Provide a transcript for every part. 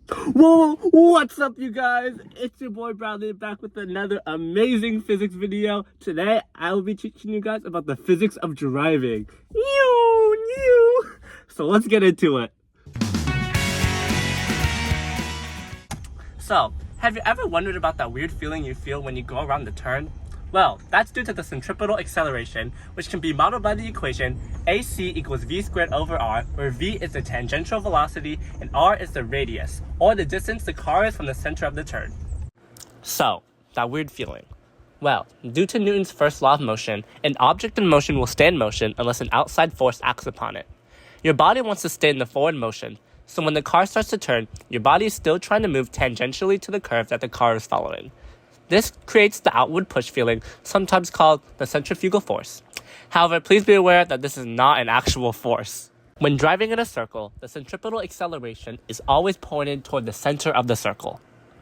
Whoa, what's up you guys? It's your boy Bradley back with another amazing physics video. Today I will be teaching you guys about the physics of driving. So let's get into it. So, have you ever wondered about that weird feeling you feel when you go around the turn? Well, that's due to the centripetal acceleration, which can be modeled by the equation AC equals v squared over r, where v is the tangential velocity and r is the radius, or the distance the car is from the center of the turn. So, that weird feeling. Well, due to Newton's first law of motion, an object in motion will stay in motion unless an outside force acts upon it. Your body wants to stay in the forward motion, so when the car starts to turn, your body is still trying to move tangentially to the curve that the car is following. This creates the outward push feeling, sometimes called the centrifugal force. However, please be aware that this is not an actual force. When driving in a circle, the centripetal acceleration is always pointed toward the center of the circle.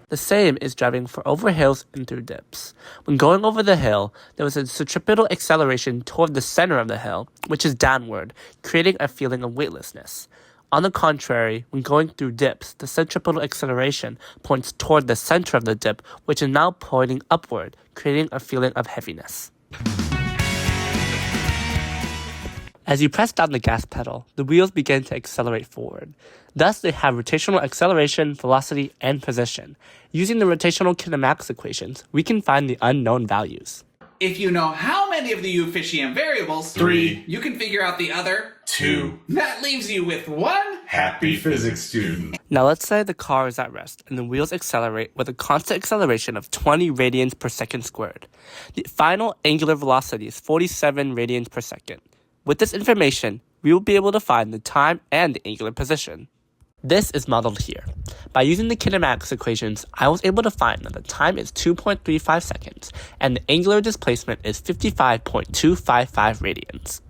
The same is driving over hills and through dips. When going over the hill, there is a centripetal acceleration toward the center of the hill, which is downward, creating a feeling of weightlessness. On the contrary, when going through dips, the centripetal acceleration points toward the center of the dip, which is now pointing upward, creating a feeling of heaviness. As you press down the gas pedal, the wheels begin to accelerate forward. Thus, they have rotational acceleration, velocity, and position. Using the rotational kinematics equations, we can find the unknown values. If you know how many of the Euphyscian variables, 3, you can figure out the other 2. That leaves you with one Happy physics student. Now let's say the car is at rest and the wheels accelerate with a constant acceleration of 20 radians per second squared. The final angular velocity is 47 radians per second. With this information, we will be able to find the time and the angular position. This is modeled here. By using the kinematics equations, I was able to find that the time is 2.35 seconds and the angular displacement is 55.255 radians.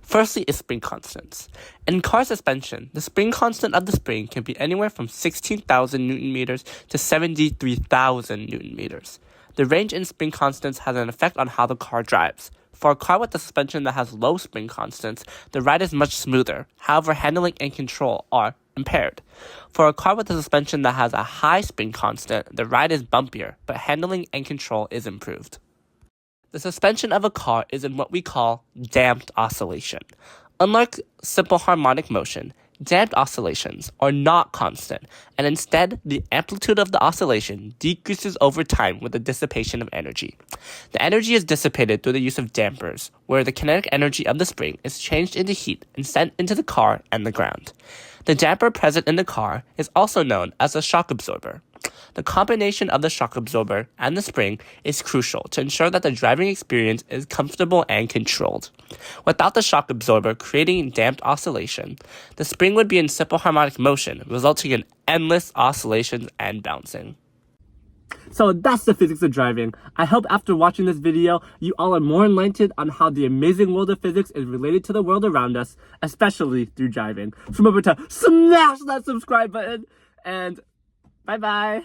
Firstly is spring constants. In car suspension, the spring constant of the spring can be anywhere from 16,000 Newton meters to 73,000 Newton meters. The range in spring constants has an effect on how the car drives. For a car with a suspension that has low spring constants, the ride is much smoother. However, handling and control are impaired. For a car with a suspension that has a high spring constant, the ride is bumpier, but handling and control is improved. The suspension of a car is in what we call damped oscillation. Unlike simple harmonic motion, damped oscillations are not constant, and instead, the amplitude of the oscillation decreases over time with the dissipation of energy. The energy is dissipated through the use of dampers, where the kinetic energy of the spring is changed into heat and sent into the car and the ground. The damper present in the car is also known as a shock absorber. The combination of the shock absorber and the spring is crucial to ensure that the driving experience is comfortable and controlled. Without the shock absorber creating damped oscillation, the spring would be in simple harmonic motion, resulting in endless oscillations and bouncing. So that's the physics of driving. I hope after watching this video, you all are more enlightened on how the amazing world of physics is related to the world around us, especially through driving. So remember to smash that subscribe button, and bye-bye.